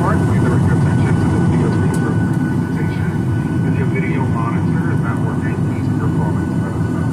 depart, please direct your attention to the video screen for a brief presentation. If your video monitor is not working, please give your call in to let us know.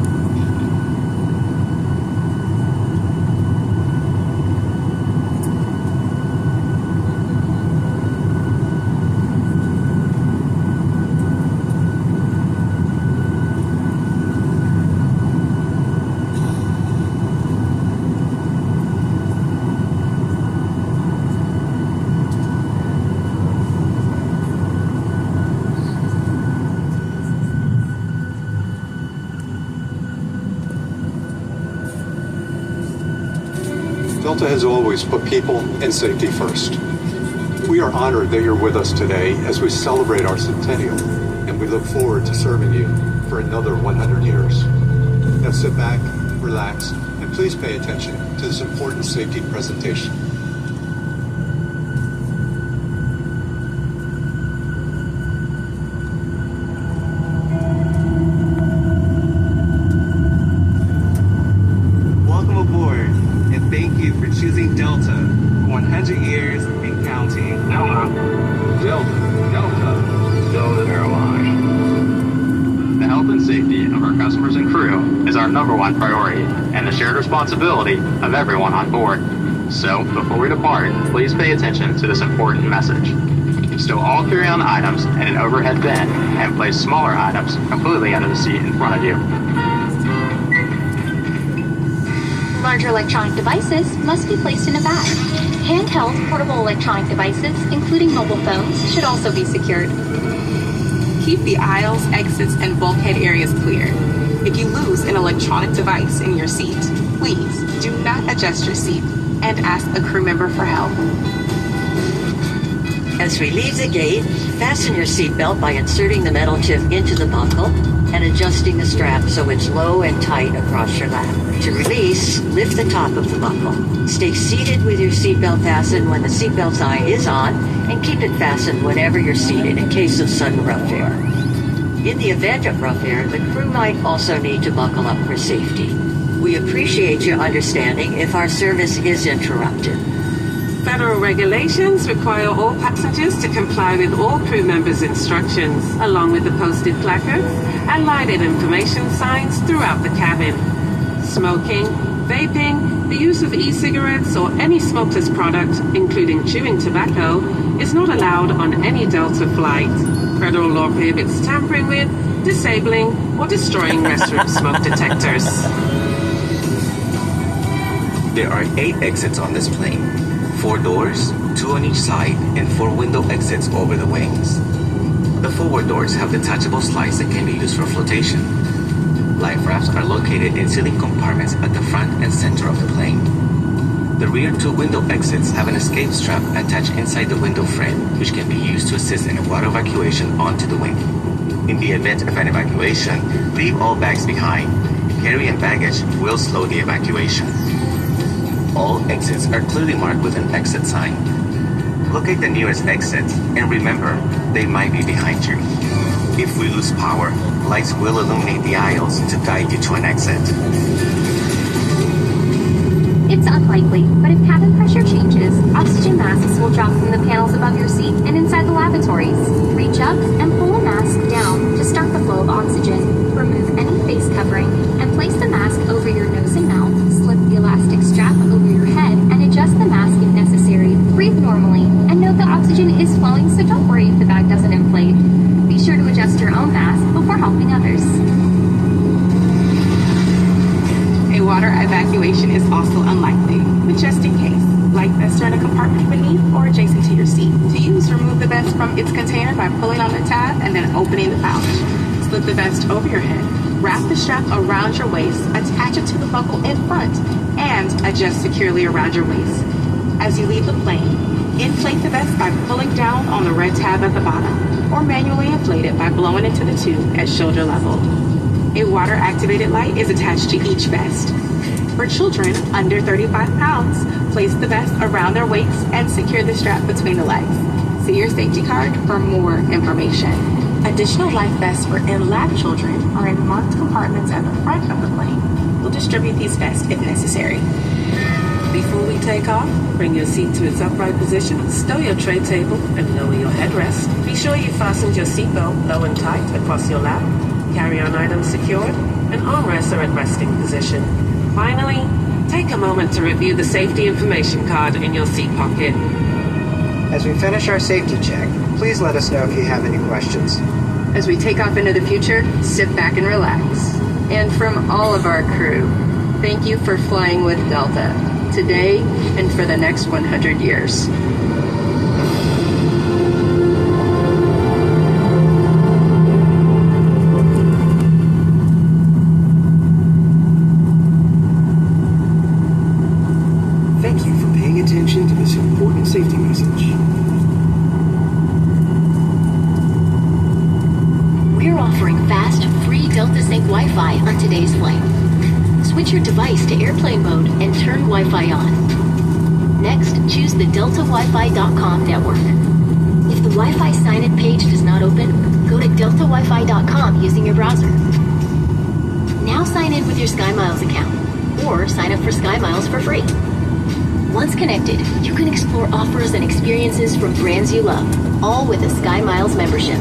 Delta has always put people and safety first. We are honored that you're with us today as we celebrate our centennial, and we look forward to serving you for another 100 years. Now sit back, relax, and please pay attention to this important safety presentation. Welcome aboard, and thank you for choosing Delta. 100 years and counting. Delta Airlines. The health and safety of our customers and crew is our #1 priority and the shared responsibility of everyone on board. So, before we depart, please pay attention to this important message. Stow all carry-on items in an overhead bin and place smaller items completely under the seat in front of you. Larger electronic devices must be placed in a bag. Handheld portable electronic devices, including mobile phones, should also be secured. Keep the aisles, exits, and bulkhead areas clear. If you lose an electronic device in your seat, please do not adjust your seat and ask a crew member for help. As we leave the gate, fasten your seatbelt by inserting the metal tip into the buckle and adjusting the strap so it's low and tight across your lap. To release, lift the top of the buckle. Stay seated with your seatbelt fastened when the seatbelt sign is on, and keep it fastened whenever you're seated in case of sudden rough air. In the event of rough air, the crew might also need to buckle up for safety. We appreciate your understanding if our service is interrupted. Federal regulations require all passengers to comply with all crew members' instructions, along with the posted placards and lighted information signs throughout the cabin. Smoking, vaping, the use of e-cigarettes or any smokeless product, including chewing tobacco, is not allowed on any Delta flight. Federal law prohibits tampering with, disabling, or destroying restroom smoke detectors. There are 8 exits on this plane. 4 doors, 2 on each side, and 4 window exits over the wings. The forward doors have detachable slides that can be used for flotation. Life rafts are located in sealing compartments at the front and center of the plane. The rear 2 window exits have an escape strap attached inside the window frame, which can be used to assist in water evacuation onto the wing. In the event of an evacuation, leave all bags behind. Carry-on baggage will slow the evacuation. All exits are clearly marked with an exit sign. Locate the nearest exits, and remember, they might be behind you. If we lose power, lights will illuminate the aisles to guide you to an exit. It's unlikely, but if cabin pressure changes, oxygen masks will drop from the panels above your seat and inside the lavatories. Reach up and pull a mask down to start the flow of oxygen. Remove any face covering and place the mask over your nose and mouth. Slip the elastic strap over your head and adjust the mask if necessary. Breathe normally and note that oxygen is flowing, so don't worry if the bag doesn't inflate. Be sure to adjust your own mask before helping others. A water evacuation is also unlikely, but just in case, light vests are in a compartment beneath or adjacent to your seat. To use, remove the vest from its container by pulling on the tab and then opening the pouch. Slip the vest over your head, wrap the strap around your waist, attach it to the buckle in front, and adjust securely around your waist. As you leave the plane, inflate the vest by pulling down on the red tab at the bottom, or manually inflate it by blowing into the tube at shoulder level. A water-activated light is attached to each vest. For children under 35 pounds, place the vest around their waist and secure the strap between the legs. See your safety card for more information. Additional life vests for in-lab children are in marked compartments at the front of the plane. We'll distribute these vests if necessary. Before we take off, bring your seat to its upright position, stow your tray table, and lower your headrest. Be sure you fastened your seatbelt low and tight across your lap, carry-on items secured, and armrests are at resting position. Finally, take a moment to review the safety information card in your seat pocket. As we finish our safety check, please let us know if you have any questions. As we take off into the future, sit back and relax. And from all of our crew, thank you for flying with Delta, today and for the next 100 years. Thank you for paying attention to this important safety message. We're offering fast, free Delta Sync Wi-Fi on today's flight. Switch your device to airplane mode and turn Wi-Fi on. Next, choose the deltawifi.com network. If the Wi-Fi sign-in page does not open, go to deltawifi.com using your browser. Now sign in with your SkyMiles account, or sign up for SkyMiles for free. Once connected, you can explore offers and experiences from brands you love, all with a SkyMiles membership.